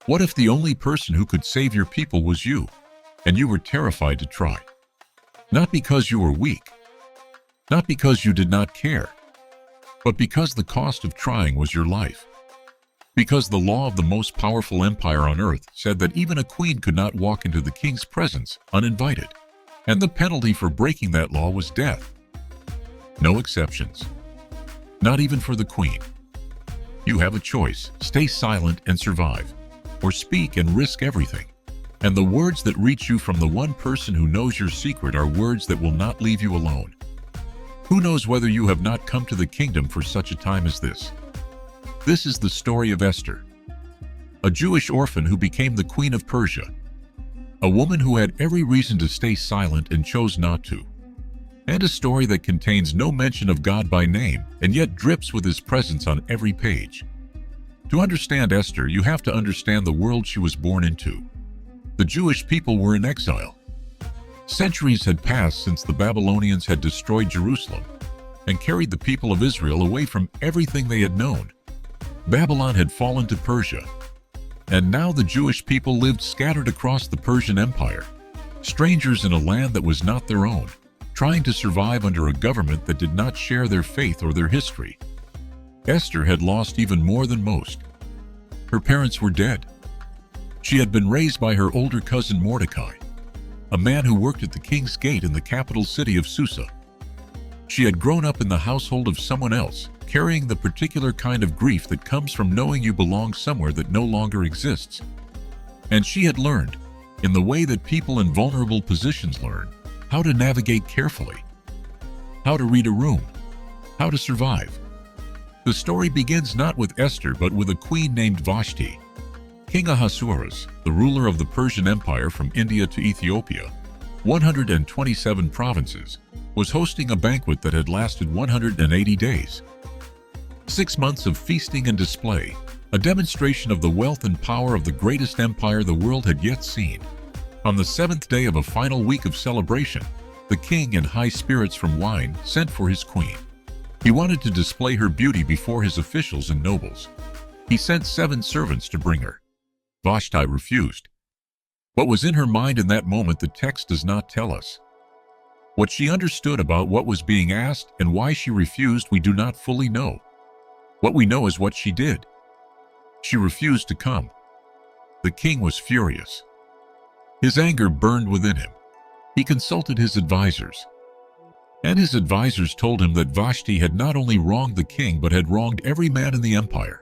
What if the only person who could save your people was you, and you were terrified to try? Not because you were weak, not because you did not care, but because the cost of trying was your life. Because the law of the most powerful empire on earth said that even a queen could not walk into the king's presence uninvited, and the penalty for breaking that law was death. No exceptions. Not even for the queen. You have a choice: stay silent and survive, or speak and risk everything. And the words that reach you from the one person who knows your secret are words that will not leave you alone. Who knows whether you have not come to the kingdom for such a time as this? This is the story of Esther, a Jewish orphan who became the queen of Persia, a woman who had every reason to stay silent and chose not to, and a story that contains no mention of God by name and yet drips with His presence on every page. To understand Esther, you have to understand the world she was born into. The Jewish people were in exile. Centuries had passed since the Babylonians had destroyed Jerusalem and carried the people of Israel away from everything they had known. Babylon had fallen to Persia, and now the Jewish people lived scattered across the Persian Empire, strangers in a land that was not their own, trying to survive under a government that did not share their faith or their history. Esther had lost even more than most. Her parents were dead. She had been raised by her older cousin Mordecai, a man who worked at the king's gate in the capital city of Susa. She had grown up in the household of someone else, carrying the particular kind of grief that comes from knowing you belong somewhere that no longer exists. And she had learned, in the way that people in vulnerable positions learn, how to navigate carefully, how to read a room, how to survive. The story begins not with Esther but with a queen named Vashti. King Ahasuerus, the ruler of the Persian Empire from India to Ethiopia, 127 provinces, was hosting a banquet that had lasted 180 days. 6 months of feasting and display, a demonstration of the wealth and power of the greatest empire the world had yet seen. On the 7th day of a final week of celebration, the king, in high spirits from wine, sent for his queen. He wanted to display her beauty before his officials and nobles. He sent 7 servants to bring her. Vashti refused. What was in her mind in that moment the text does not tell us. What she understood about what was being asked and why she refused we do not fully know. What we know is what she did. She refused to come. The king was furious. His anger burned within him. He consulted his advisors. And his advisors told him that Vashti had not only wronged the king but had wronged every man in the empire.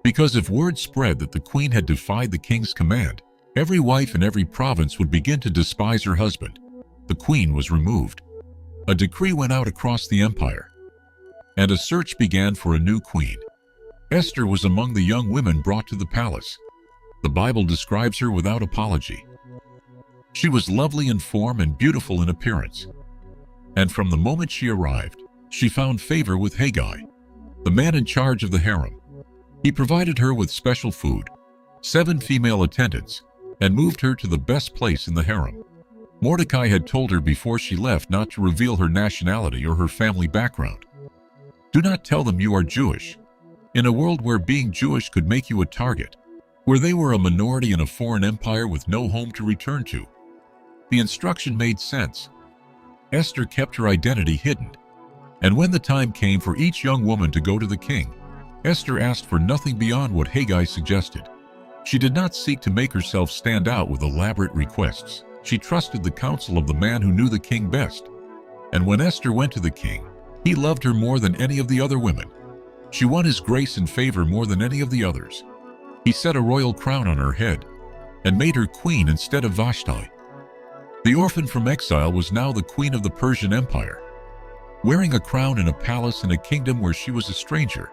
Because if word spread that the queen had defied the king's command, every wife in every province would begin to despise her husband. The queen was removed. A decree went out across the empire, and a search began for a new queen. Esther was among the young women brought to the palace. The Bible describes her without apology. She was lovely in form and beautiful in appearance. And from the moment she arrived, she found favor with Haggai, the man in charge of the harem. He provided her with special food, 7 female attendants, and moved her to the best place in the harem. Mordecai had told her before she left not to reveal her nationality or her family background. Do not tell them you are Jewish. In a world where being Jewish could make you a target, where they were a minority in a foreign empire with no home to return to. The instruction made sense. Esther kept her identity hidden, and when the time came for each young woman to go to the king, Esther asked for nothing beyond what Haggai suggested. She did not seek to make herself stand out with elaborate requests. She trusted the counsel of the man who knew the king best. And when Esther went to the king, he loved her more than any of the other women. She won his grace and favor more than any of the others. He set a royal crown on her head and made her queen instead of Vashti. The orphan from exile was now the queen of the Persian Empire, wearing a crown in a palace in a kingdom where she was a stranger,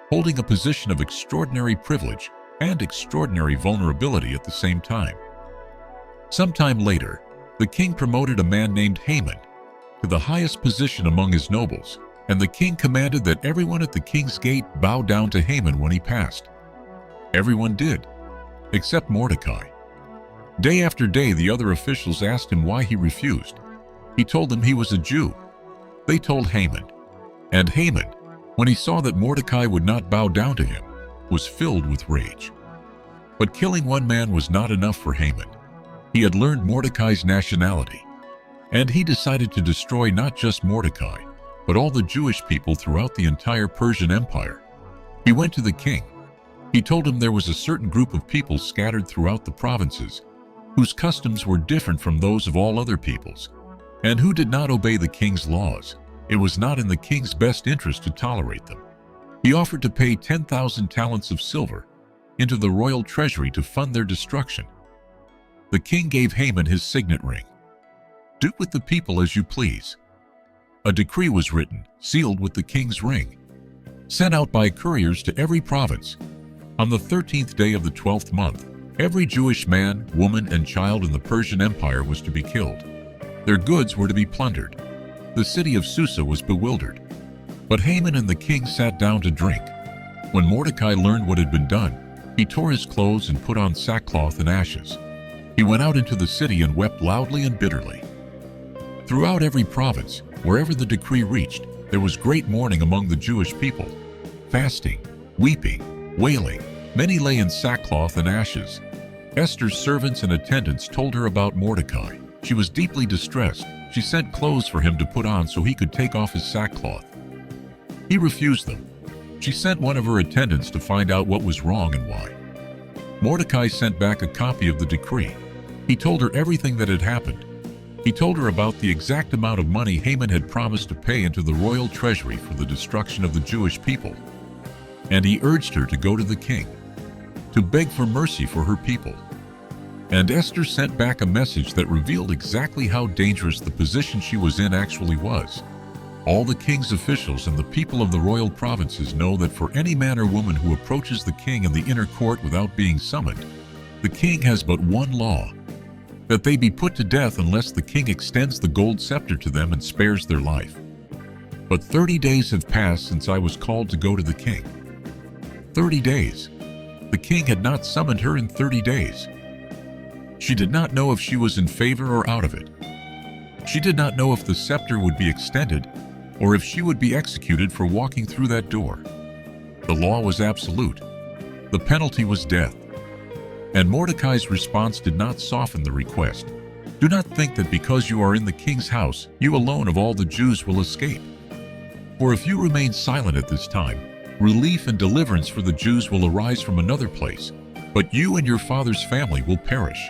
holding a position of extraordinary privilege and extraordinary vulnerability at the same time. Sometime later, the king promoted a man named Haman to the highest position among his nobles, and the king commanded that everyone at the king's gate bow down to Haman when he passed. Everyone did, except Mordecai. Day after day, the other officials asked him why he refused. He told them he was a Jew. They told Haman. And Haman, when he saw that Mordecai would not bow down to him, was filled with rage. But killing one man was not enough for Haman. He had learned Mordecai's nationality, and he decided to destroy not just Mordecai, but all the Jewish people throughout the entire Persian Empire. He went to the king. He told him there was a certain group of people scattered throughout the provinces, whose customs were different from those of all other peoples, and who did not obey the king's laws. It was not in the king's best interest to tolerate them. He offered to pay 10,000 talents of silver into the royal treasury to fund their destruction. The king gave Haman his signet ring. Do with the people as you please. A decree was written, sealed with the king's ring, sent out by couriers to every province. On the 13th day of the 12th month, every Jewish man, woman, and child in the Persian Empire was to be killed. Their goods were to be plundered. The city of Susa was bewildered. But Haman and the king sat down to drink. When Mordecai learned what had been done, he tore his clothes and put on sackcloth and ashes. He went out into the city and wept loudly and bitterly. Throughout every province, wherever the decree reached, there was great mourning among the Jewish people. Fasting, weeping, wailing, many lay in sackcloth and ashes. Esther's servants and attendants told her about Mordecai. She was deeply distressed. She sent clothes for him to put on so he could take off his sackcloth. He refused them. She sent one of her attendants to find out what was wrong and why. Mordecai sent back a copy of the decree. He told her everything that had happened. He told her about the exact amount of money Haman had promised to pay into the royal treasury for the destruction of the Jewish people. And he urged her to go to the king, to beg for mercy for her people. And Esther sent back a message that revealed exactly how dangerous the position she was in actually was. All the king's officials and the people of the royal provinces know that for any man or woman who approaches the king in the inner court without being summoned, the king has but one law: that they be put to death unless the king extends the gold scepter to them and spares their life. But 30 days have passed since I was called to go to the king. 30 days. The king had not summoned her in 30 days. She did not know if she was in favor or out of it. She did not know if the scepter would be extended or if she would be executed for walking through that door. The law was absolute. The penalty was death. And Mordecai's response did not soften the request. Do not think that because you are in the king's house, you alone of all the Jews will escape. For if you remain silent at this time, relief and deliverance for the Jews will arise from another place, but you and your father's family will perish.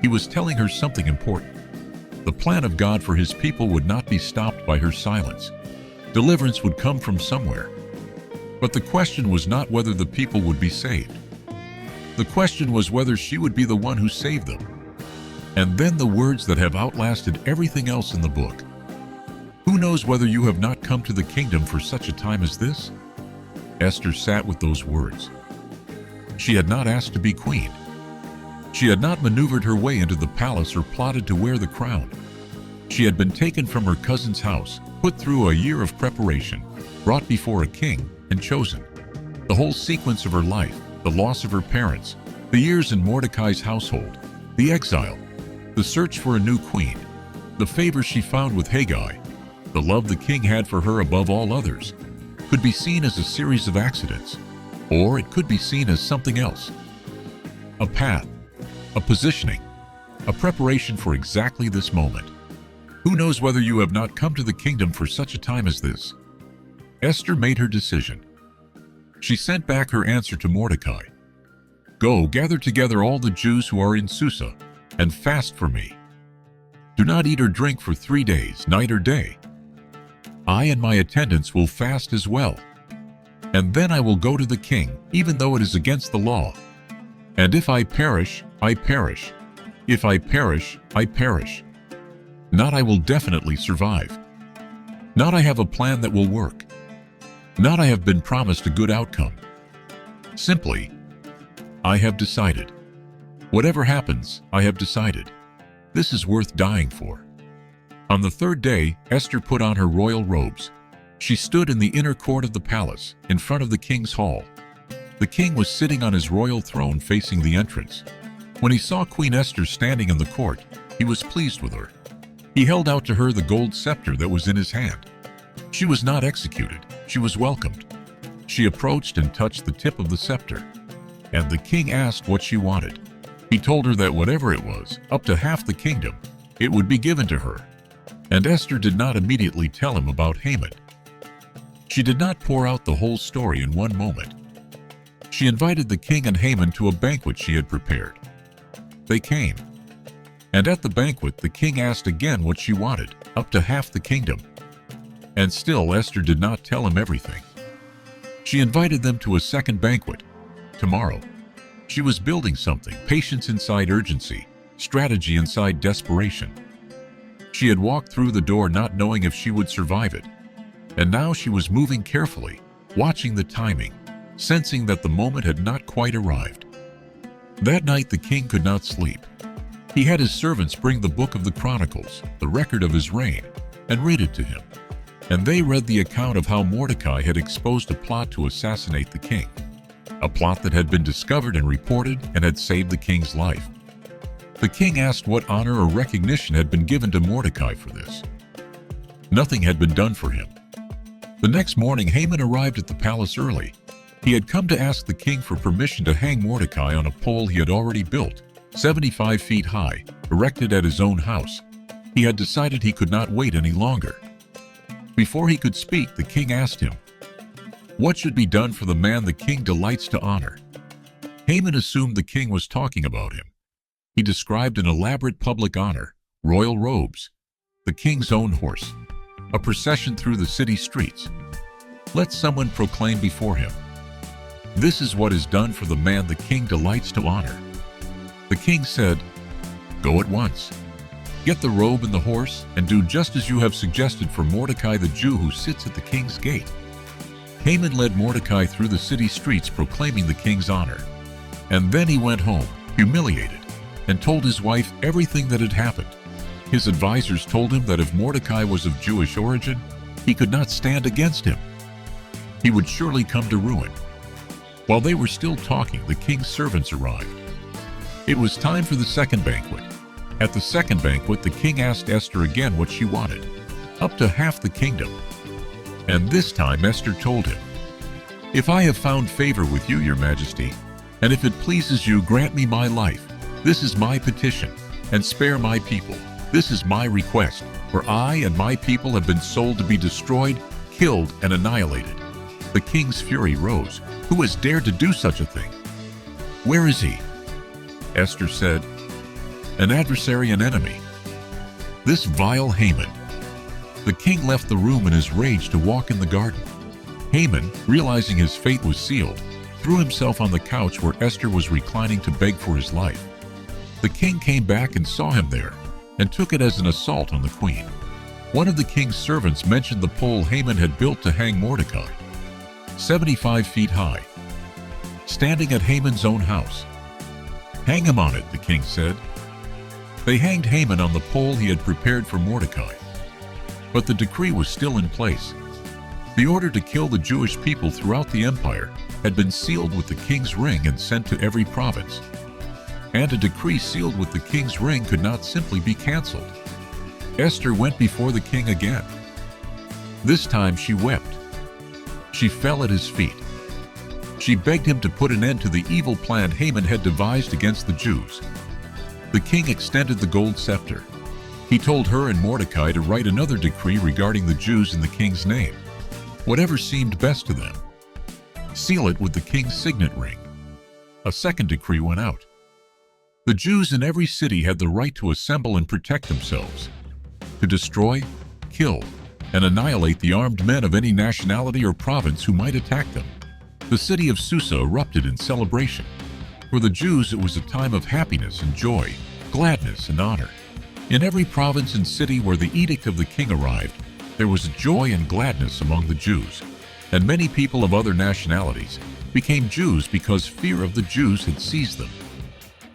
He was telling her something important. The plan of God for his people would not be stopped by her silence. Deliverance would come from somewhere. But the question was not whether the people would be saved. The question was whether she would be the one who saved them. And then the words that have outlasted everything else in the book. Who knows whether you have not come to the kingdom for such a time as this? Esther sat with those words. She had not asked to be queen. She had not maneuvered her way into the palace or plotted to wear the crown. She had been taken from her cousin's house, put through a year of preparation, brought before a king, and chosen. The whole sequence of her life, the loss of her parents, the years in Mordecai's household, the exile, the search for a new queen, the favor she found with Haggai, the love the king had for her above all others, could be seen as a series of accidents, or it could be seen as something else. A path, a positioning, a preparation for exactly this moment. Who knows whether you have not come to the kingdom for such a time as this? Esther made her decision. She sent back her answer to Mordecai. Go, gather together all the Jews who are in Susa, and fast for me. Do not eat or drink for 3 days, night or day. I and my attendants will fast as well. And then I will go to the king, even though it is against the law. And if I perish, I perish. If I perish, I perish. Not I will definitely survive. Not I have a plan that will work. Not I have been promised a good outcome. Simply, I have decided. Whatever happens, I have decided. This is worth dying for. On the 3rd day, Esther put on her royal robes. She stood in the inner court of the palace, in front of the king's hall. The king was sitting on his royal throne facing the entrance. When he saw Queen Esther standing in the court, he was pleased with her. He held out to her the gold scepter that was in his hand. She was not executed. She was welcomed. She approached and touched the tip of the scepter. And the king asked what she wanted. He told her that whatever it was, up to half the kingdom, it would be given to her. And Esther did not immediately tell him about Haman. She did not pour out the whole story in one moment. She invited the king and Haman to a banquet she had prepared. They came. And at the banquet, the king asked again what she wanted, up to half the kingdom. And still Esther did not tell him everything. She invited them to a second banquet, tomorrow. She was building something, patience inside urgency, strategy inside desperation. She had walked through the door not knowing if she would survive it. And now she was moving carefully, watching the timing, sensing that the moment had not quite arrived. That night the king could not sleep. He had his servants bring the book of the Chronicles, the record of his reign, and read it to him. And they read the account of how Mordecai had exposed a plot to assassinate the king. A plot that had been discovered and reported and had saved the king's life. The king asked what honor or recognition had been given to Mordecai for this. Nothing had been done for him. The next morning Haman arrived at the palace early. He had come to ask the king for permission to hang Mordecai on a pole he had already built, 75 feet high, erected at his own house. He had decided he could not wait any longer. Before he could speak, the king asked him, "What should be done for the man the king delights to honor?" Haman assumed the king was talking about him. He described an elaborate public honor, royal robes, the king's own horse, a procession through the city streets. Let someone proclaim before him, "This is what is done for the man the king delights to honor." The king said, "Go at once. Get the robe and the horse, and do just as you have suggested for Mordecai the Jew who sits at the king's gate." Haman led Mordecai through the city streets proclaiming the king's honor. And then he went home, humiliated, and told his wife everything that had happened. His advisors told him that if Mordecai was of Jewish origin, he could not stand against him. He would surely come to ruin. While they were still talking, the king's servants arrived. It was time for the second banquet. At the second banquet, the king asked Esther again what she wanted, up to half the kingdom. And this time Esther told him, "If I have found favor with you, your majesty, and if it pleases you, grant me my life. This is my petition, and spare my people. This is my request, for I and my people have been sold to be destroyed, killed, and annihilated." The king's fury rose. Who has dared to do such a thing? Where is he? Esther said, "An adversary, an enemy. This vile Haman." The king left the room in his rage to walk in the garden. Haman, realizing his fate was sealed, threw himself on the couch where Esther was reclining to beg for his life. The king came back and saw him there, and took it as an assault on the queen. One of the king's servants mentioned the pole Haman had built to hang Mordecai, 75 feet high, standing at Haman's own house. "Hang him on it," the king said. They hanged Haman on the pole he had prepared for Mordecai. But the decree was still in place. The order to kill the Jewish people throughout the empire had been sealed with the king's ring and sent to every province. And a decree sealed with the king's ring could not simply be canceled. Esther went before the king again. This time she wept. She fell at his feet. She begged him to put an end to the evil plan Haman had devised against the Jews. The king extended the gold scepter. He told her and Mordecai to write another decree regarding the Jews in the king's name, whatever seemed best to them. Seal it with the king's signet ring. A second decree went out. The Jews in every city had the right to assemble and protect themselves, to destroy, kill, and annihilate the armed men of any nationality or province who might attack them. The city of Susa erupted in celebration. For the Jews, it was a time of happiness and joy, gladness and honor. In every province and city where the edict of the king arrived, there was joy and gladness among the Jews, and many people of other nationalities became Jews because fear of the Jews had seized them.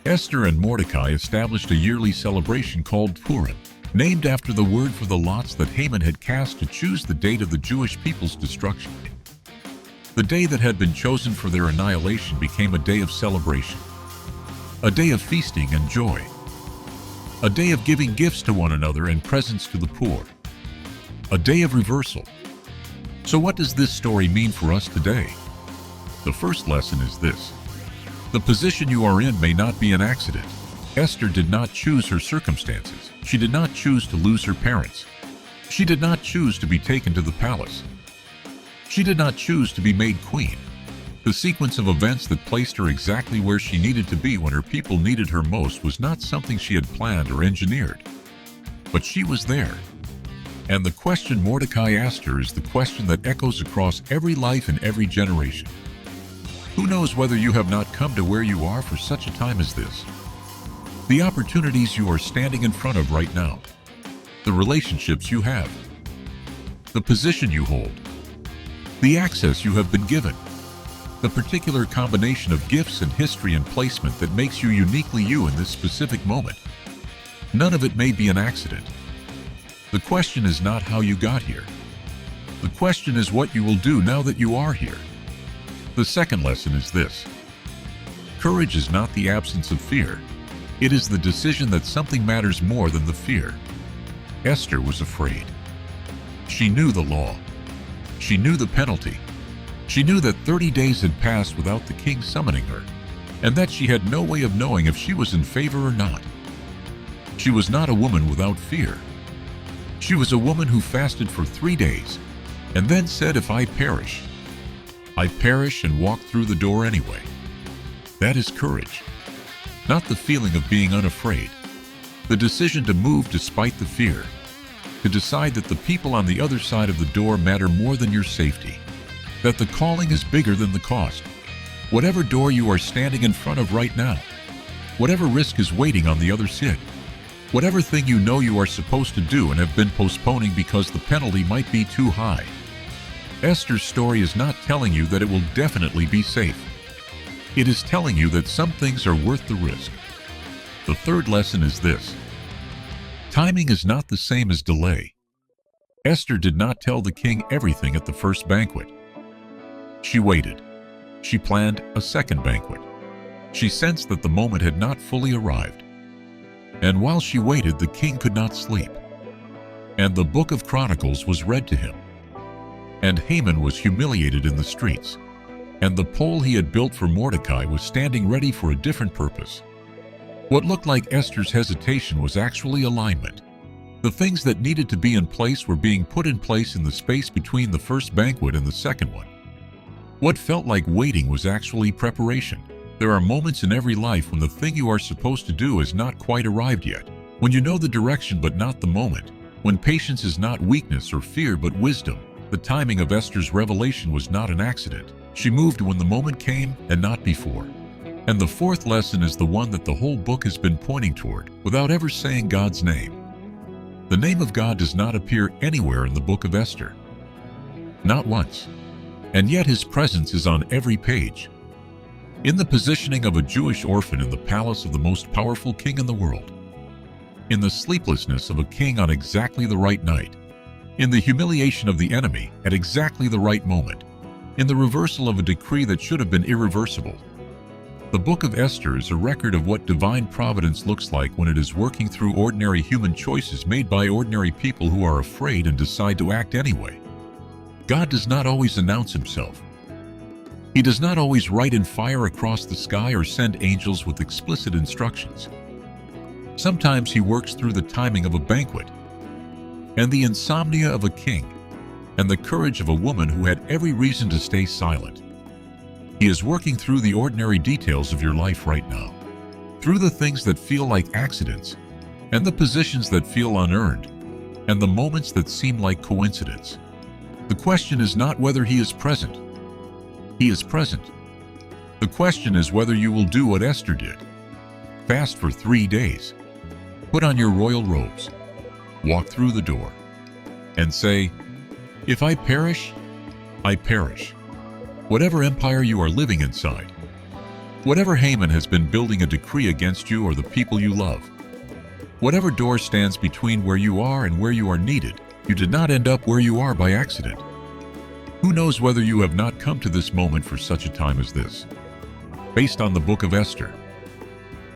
Esther and Mordecai established a yearly celebration called Purim, named after the word for the lots that Haman had cast to choose the date of the Jewish people's destruction. The day that had been chosen for their annihilation became a day of celebration, a day of feasting and joy, a day of giving gifts to one another and presents to the poor, a day of reversal. So what does this story mean for us today? The first lesson is this: The position you are in may not be an accident. Esther did not choose her circumstances. She did not choose to lose her parents. She did not choose to be taken to the palace. She did not choose to be made queen. The sequence of events that placed her exactly where she needed to be when her people needed her most was not something she had planned or engineered. But she was there. And the question Mordecai asked her is the question that echoes across every life and every generation. Who knows whether you have not come to where you are for such a time as this? The opportunities you are standing in front of right now, the relationships you have, the position you hold, the access you have been given, the particular combination of gifts and history and placement that makes you uniquely you in this specific moment. None of it may be an accident. The question is not how you got here. The question is what you will do now that you are here. The second lesson is this. Courage is not the absence of fear. It is the decision that something matters more than the fear. Esther was afraid. She knew the law. She knew the penalty. She knew that 30 days had passed without the king summoning her, and that she had no way of knowing if she was in favor or not. She was not a woman without fear. She was a woman who fasted for 3 days, and then said, "If I perish and walk through the door anyway." That is courage. Not the feeling of being unafraid. The decision to move despite the fear. To decide that the people on the other side of the door matter more than your safety. That the calling is bigger than the cost. Whatever door you are standing in front of right now, whatever risk is waiting on the other side, whatever thing you know you are supposed to do and have been postponing because the penalty might be too high. Esther's story is not telling you that it will definitely be safe. It is telling you that some things are worth the risk. The third lesson is this. Timing is not the same as delay. Esther did not tell the king everything at the first banquet. She waited. She planned a second banquet. She sensed that the moment had not fully arrived. And while she waited, the king could not sleep. And the book of Chronicles was read to him. And Haman was humiliated in the streets. And the pole he had built for Mordecai was standing ready for a different purpose. What looked like Esther's hesitation was actually alignment. The things that needed to be in place were being put in place in the space between the first banquet and the second one. What felt like waiting was actually preparation. There are moments in every life when the thing you are supposed to do has not quite arrived yet. When you know the direction but not the moment. When patience is not weakness or fear but wisdom. The timing of Esther's revelation was not an accident. She moved when the moment came and not before. And the fourth lesson is the one that the whole book has been pointing toward, without ever saying God's name. The name of God does not appear anywhere in the book of Esther. Not once. And yet his presence is on every page. In the positioning of a Jewish orphan in the palace of the most powerful king in the world. In the sleeplessness of a king on exactly the right night. In the humiliation of the enemy at exactly the right moment. In the reversal of a decree that should have been irreversible. The book of Esther is a record of what divine providence looks like when it is working through ordinary human choices made by ordinary people who are afraid and decide to act anyway. God does not always announce himself. He does not always write in fire across the sky or send angels with explicit instructions. Sometimes he works through the timing of a banquet, and the insomnia of a king, and the courage of a woman who had every reason to stay silent. He is working through the ordinary details of your life right now, through the things that feel like accidents, and the positions that feel unearned, and the moments that seem like coincidence. The question is not whether he is present. He is present. The question is whether you will do what Esther did. Fast for 3 days. Put on your royal robes. Walk through the door. And say, "If I perish, I perish." Whatever empire you are living inside, whatever Haman has been building a decree against you or the people you love, whatever door stands between where you are and where you are needed, you did not end up where you are by accident. Who knows whether you have not come to this moment for such a time as this? Based on the book of Esther,